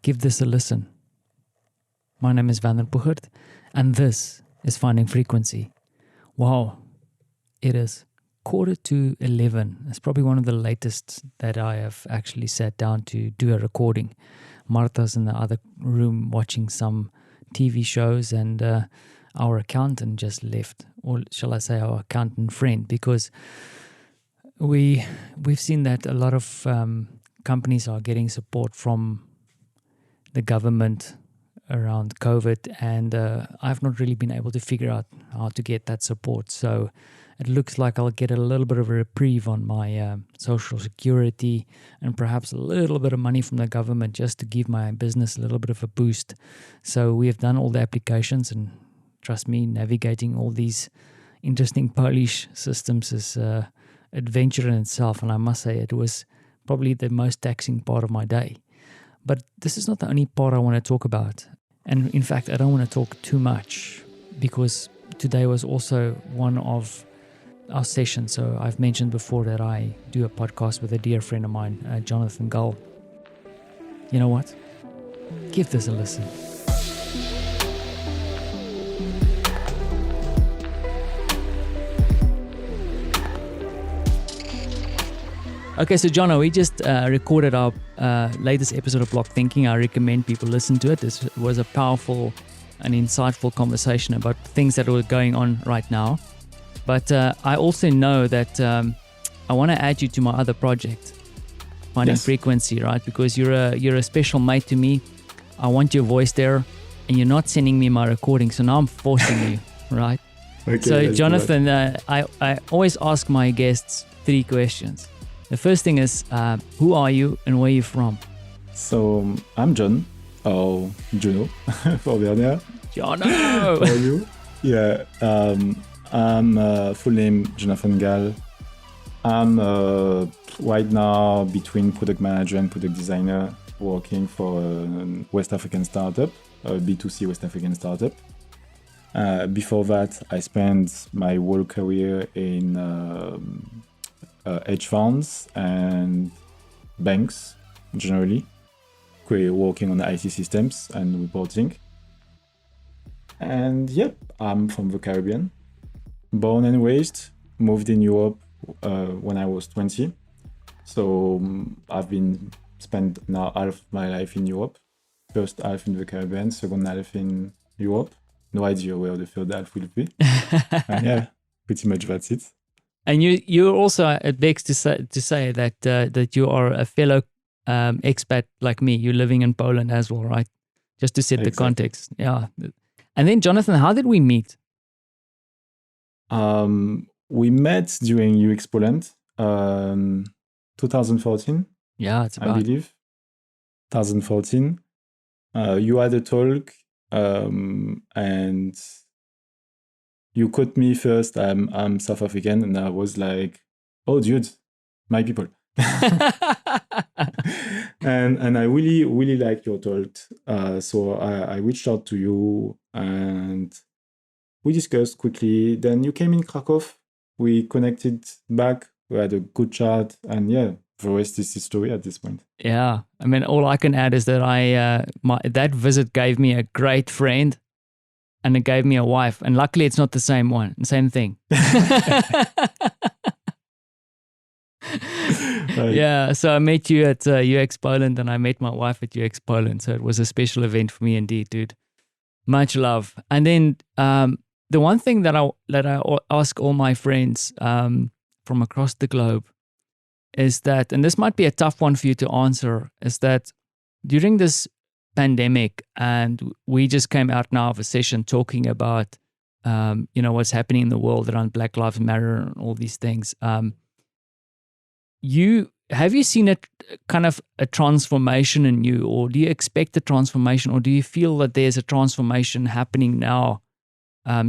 Give this a listen. My name is Van der Puchert, and this is Finding Frequency. Wow, it is 11:45. It's probably one of the latest that I have actually sat down to do a recording. Martha's in the other room watching some TV shows, and our accountant just left, or shall I say our accountant friend, because we've seen that a lot of companies are getting support from the government around COVID, and I've not really been able to figure out how to get that support. So it looks like I'll get a little bit of a reprieve on my social security and perhaps a little bit of money from the government just to give my business a little bit of a boost. So we have done all the applications, and trust me, navigating all these interesting Polish systems is adventure in itself, and I must say it was probably the most taxing part of my day. But this is not the only part I want to talk about. And in fact, I don't want to talk too much because today was also one of our sessions. So I've mentioned before that I do a podcast with a dear friend of mine, Jonathan Gall. You know what? Give this a listen. Okay, so Jono, we just recorded our latest episode of Block Thinking. I recommend people listen to it. This was a powerful and insightful conversation about things that are going on right now. But I also know that I want to add you to my other project, Finding Frequency, right? Because you're a special mate to me. I want your voice there, and you're not sending me my recording, so now I'm forcing you, right? Okay, so Jonathan, I always ask my guests 3 questions. The first thing is, who are you and where are you from? So I'm John, or Juno, for Werner. Jono! How are you? Yeah, I'm full name Jonathan Gall. I'm right now between product manager and product designer, working for a West African startup, a B2C West African startup. Before that, I spent my whole career in hedge funds and banks generally, working on IT systems and reporting. And yep, I'm from the Caribbean, born and raised, moved in Europe when I was 20. So I've been spent now half my life in Europe, first half in the Caribbean, second half in Europe. No idea where the third half will be. And yeah, pretty much that's it. And you're also, it begs to say that that you are a fellow expat like me. You're living in Poland as well, right? Just to set the context. Yeah. And then Jonathan, how did we meet? We met during UX Poland, 2014. Yeah, it's about. I believe 2014. You had a talk, and you caught me first. I'm South African, and I was like, "Oh, dude, my people." and I really liked your talk. So I reached out to you, and we discussed quickly. Then you came in Krakow. We connected back. We had a good chat, and yeah, the rest is history at this point. Yeah, I mean, all I can add is that that visit gave me a great friend. And it gave me a wife. And luckily, it's not the same one, same thing. Right. Yeah, so I met you at UX Poland, and I met my wife at UX Poland. So it was a special event for me indeed, dude. Much love. And then the one thing that I ask all my friends from across the globe is that, and this might be a tough one for you to answer, is that during this pandemic, and we just came out now of a session talking about what's happening in the world around Black Lives Matter and all these things. Have you seen a kind of a transformation in you, or do you expect a transformation, or do you feel that there's a transformation happening now?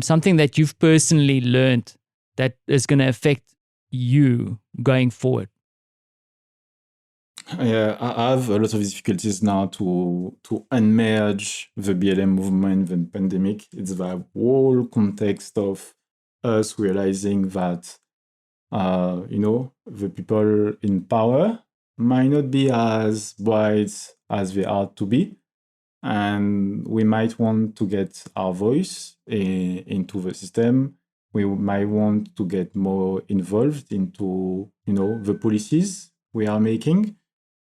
Something that you've personally learned that is going to affect you going forward? Yeah, I have a lot of difficulties now to unmerge the BLM movement, the pandemic. It's the whole context of us realizing that, the people in power might not be as bright as they are to be. and we might want to get our voice into the system. We might want to get more involved into, the policies we are making,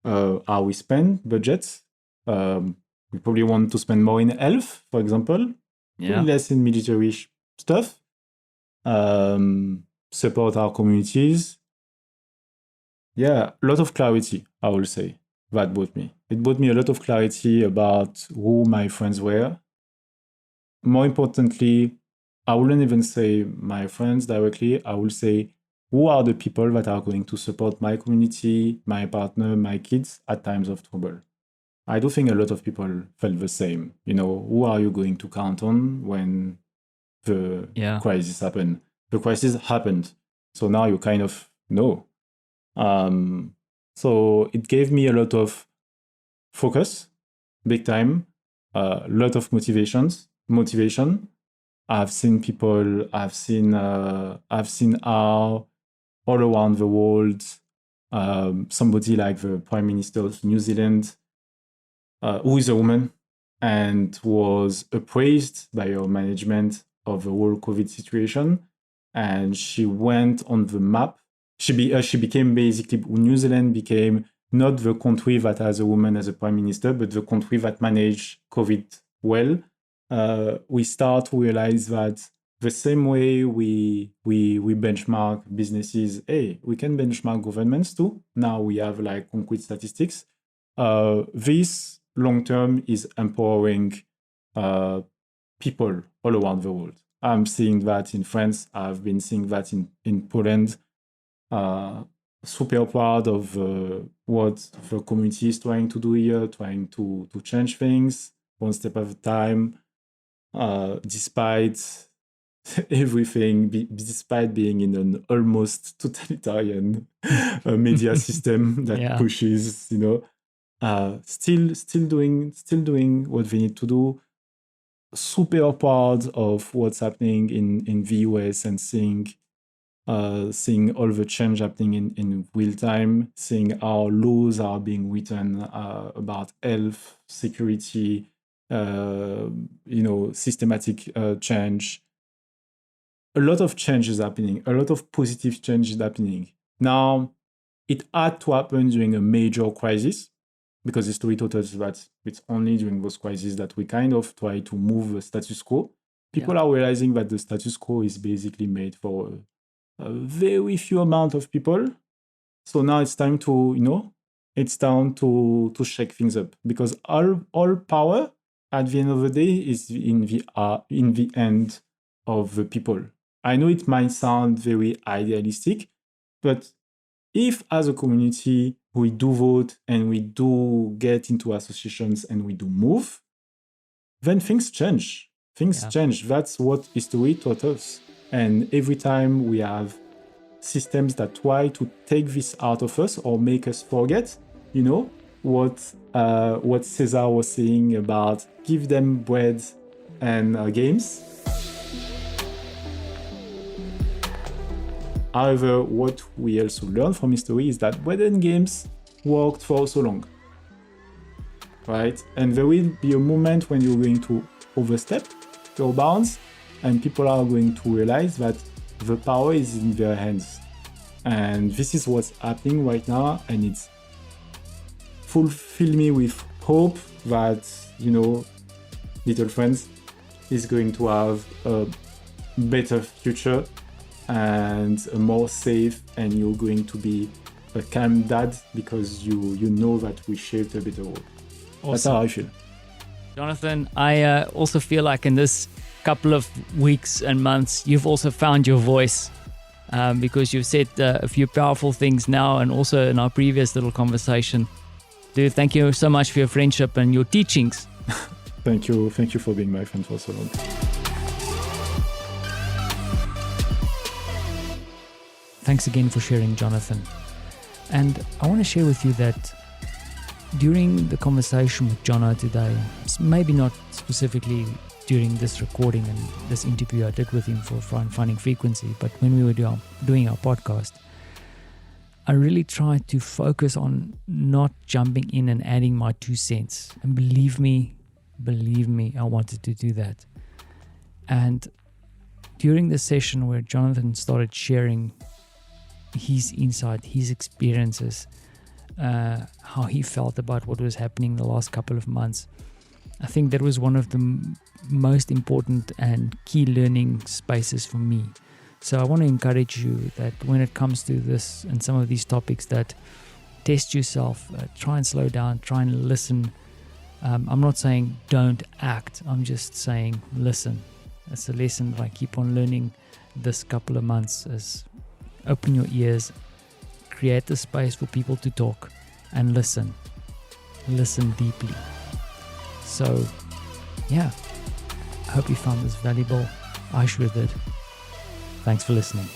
how we spend budgets. We probably want to spend more in health, for example, less in military stuff. Support our communities. Yeah, a lot of clarity, I will say, that brought me. It brought me a lot of clarity about who my friends were. More importantly, I wouldn't even say my friends directly. I will say, who are the people that are going to support my community, my partner, my kids at times of trouble? I do think a lot of people felt the same. Who are you going to count on when the crisis happened? The crisis happened. So now you kind of know. So it gave me a lot of focus, big time, a lot of motivation. I've seen how all around the world, somebody like the Prime Minister of New Zealand, who is a woman and was appraised by her management of the whole COVID situation, and she went on the map. She became basically, New Zealand became not the country that has a woman as a prime minister, but the country that managed COVID well. We start to realize that the same way we benchmark businesses, we can benchmark governments too. Now we have like concrete statistics. This long term is empowering people all around the world. I'm seeing that in France. I've been seeing that in Poland. Super proud of what the community is trying to do here, trying to change things one step at a time, despite everything, despite being in an almost totalitarian media system that pushes, still doing what they need to do. Super proud of what's happening in the US and seeing all the change happening in real time, seeing how laws are being written about health, security, systematic change. A lot of change is happening, a lot of positive change is happening. Now, it had to happen during a major crisis, because history taught us that it's only during those crises that we kind of try to move the status quo. People are realizing that the status quo is basically made for a very few amount of people. So now it's time to, it's time to shake things up, because all power at the end of the day is in the end of the people. I know it might sound very idealistic, but if as a community we do vote and we do get into associations and we do move, then things change. Things change. That's what history taught us. And every time we have systems that try to take this out of us or make us forget, what Cesar was saying about give them bread and games. However, what we also learn from history is that bread and games worked for so long, right? And there will be a moment when you're going to overstep your bounds, and people are going to realize that the power is in their hands. And this is what's happening right now, and it's fulfill me with hope that, Little Friends is going to have a better future and a more safe, and you're going to be a calm dad because you know that we shaped a better world. Awesome. That's how I feel. Jonathan, I also feel like in this couple of weeks and months, you've also found your voice, because you've said a few powerful things now and also in our previous little conversation. Dude, thank you so much for your friendship and your teachings. Thank you for being my friend for so long. Thanks again for sharing, Jonathan. And I want to share with you that during the conversation with Jono today, maybe not specifically during this recording and this interview I did with him for Finding Frequency, but when we were doing our podcast, I really tried to focus on not jumping in and adding my 2 cents. And believe me, Believe me, I wanted to do that. And during the session where Jonathan started sharing his insight, his experiences, how he felt about what was happening the last couple of months, I think that was one of the most important and key learning spaces for me. So I want to encourage you that when it comes to this and some of these topics, that test yourself, try and slow down, try and listen. I'm not saying don't act, I'm just saying listen. That's a lesson that I keep on learning this couple of months, is open your ears, create the space for people to talk, and listen deeply. So yeah, I hope you found this valuable. I sure did. Thanks for listening.